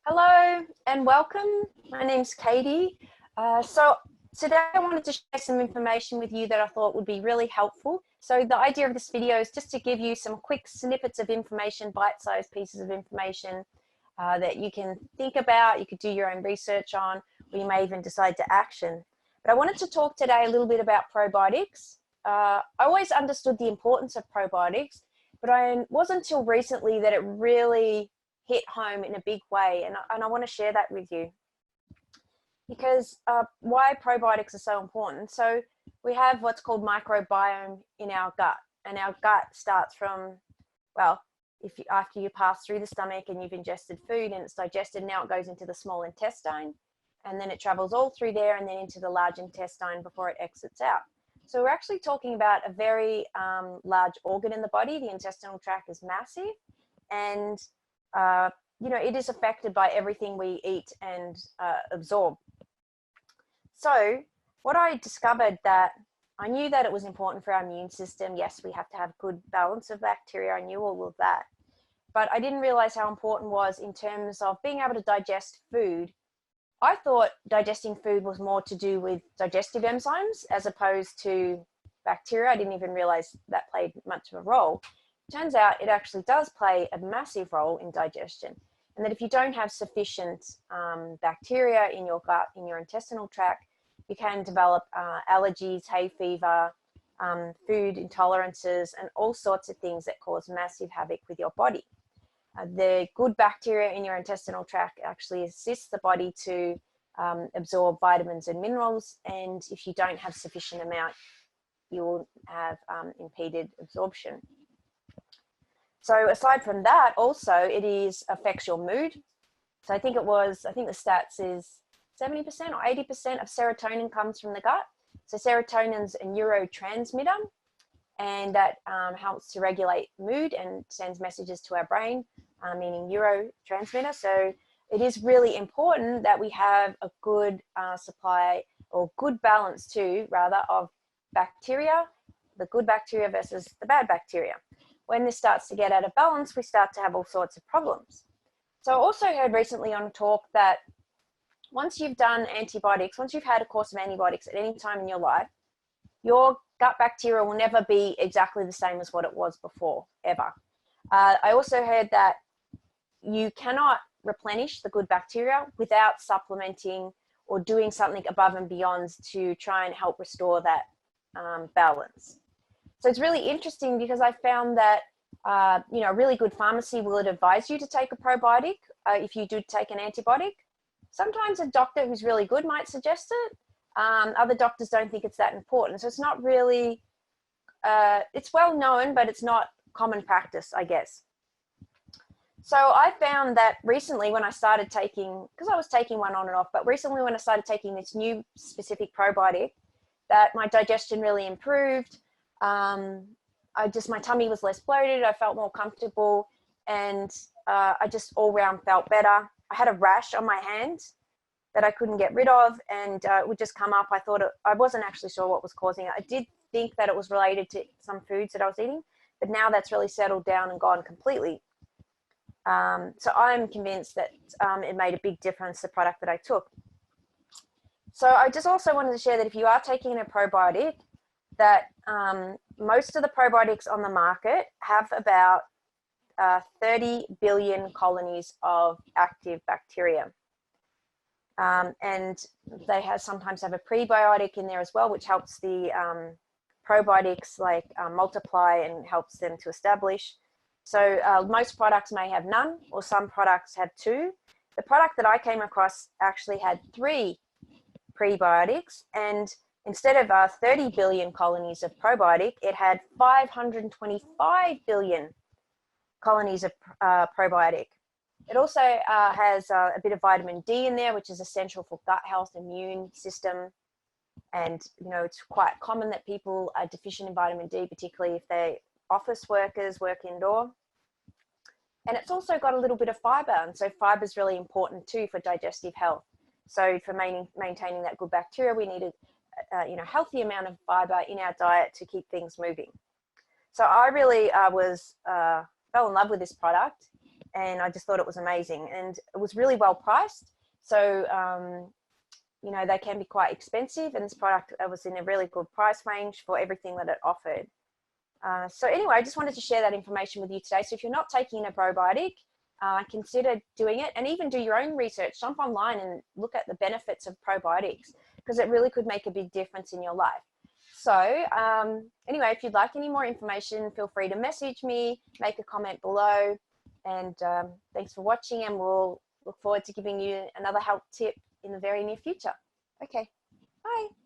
Hello and welcome. My name's Katie. So today I wanted to share some information with you that I thought would be really helpful. So the idea of this video is just to give you some quick snippets of information, bite-sized pieces of information that you can think about, you could do your own research on, or you may even decide to action. But I wanted to talk today a little bit about probiotics. I always understood the importance of probiotics, but it wasn't until recently that it really hit home in a big way, and I want to share that with you because why probiotics are so important. So we have what's called microbiome in our gut, and our gut starts from, well, after you pass through the stomach and you've ingested food and it's digested, now it goes into the small intestine, and then it travels all through there and then into the large intestine before it exits out. So we're actually talking about a very large organ in the body. The intestinal tract is massive, and you know, it is affected by everything we eat and absorb. So what I discovered, that I knew that it was important for our immune system. Yes, we have to have good balance of bacteria. I knew all of that. But I didn't realize how important it was in terms of being able to digest food. I thought digesting food was more to do with digestive enzymes as opposed to bacteria. I didn't even realize that played much of a role. Turns out it actually does play a massive role in digestion, and that if you don't have sufficient bacteria in your gut, in your intestinal tract, you can develop allergies, hay fever, food intolerances, and all sorts of things that cause massive havoc with your body. The good bacteria in your intestinal tract actually assists the body to absorb vitamins and minerals, and if you don't have sufficient amount, you will have impeded absorption. So aside from that, also it affects your mood. So I think the stats is 70% or 80% of serotonin comes from the gut. So serotonin's a neurotransmitter, and that helps to regulate mood and sends messages to our brain, meaning neurotransmitter. So it is really important that we have a good supply, or good balance too, rather, of bacteria, the good bacteria versus the bad bacteria. When this starts to get out of balance, we start to have all sorts of problems. So I also heard recently on a talk that once you've done antibiotics, once you've had a course of antibiotics at any time in your life, your gut bacteria will never be exactly the same as what it was before, ever. I also heard that you cannot replenish the good bacteria without supplementing or doing something above and beyond to try and help restore that balance. So it's really interesting because I found that, you know, a really good pharmacy will advise you to take a probiotic if you do take an antibiotic. Sometimes a doctor who's really good might suggest it. Other doctors don't think it's that important. So it's not really, it's well known, but it's not common practice, I guess. So I found that recently when I started taking, because I was taking one on and off, but recently when I started taking this new specific probiotic, that my digestion really improved. My tummy was less bloated, I felt more comfortable, and I just all round felt better. I had a rash on my hands that I couldn't get rid of, and it would just come up. I wasn't actually sure what was causing it. I did think that it was related to some foods that I was eating, but now that's really settled down and gone completely. So I'm convinced that it made a big difference, the product that I took. So I just also wanted to share that if you are taking a probiotic, that most of the probiotics on the market have about 30 billion colonies of active bacteria. And they sometimes have a prebiotic in there as well, which helps the probiotics multiply and helps them to establish. So most products may have none, or some products have 2. The product that I came across actually had 3 prebiotics, and instead of 30 billion colonies of probiotic, it had 525 billion colonies of probiotic. It also has a bit of vitamin D in there, which is essential for gut health, immune system. And, you know, it's quite common that people are deficient in vitamin D, particularly if they're office workers, work indoor. And it's also got a little bit of fiber. And so fiber is really important too for digestive health. So for maintaining that good bacteria, we need a healthy amount of fiber in our diet to keep things moving. So I really was fell in love with this product, and I just thought it was amazing, and it was really well priced. So you know, they can be quite expensive, and this product was in a really good price range for everything that it offered. So anyway, I just wanted to share that information with you today. So if you're not taking a probiotic, consider doing it, and even do your own research. Jump online and look at the benefits of probiotics, because it really could make a big difference in your life. So anyway, if you'd like any more information, feel free to message me, make a comment below, and thanks for watching, and we'll look forward to giving you another health tip in the very near future. Okay, bye.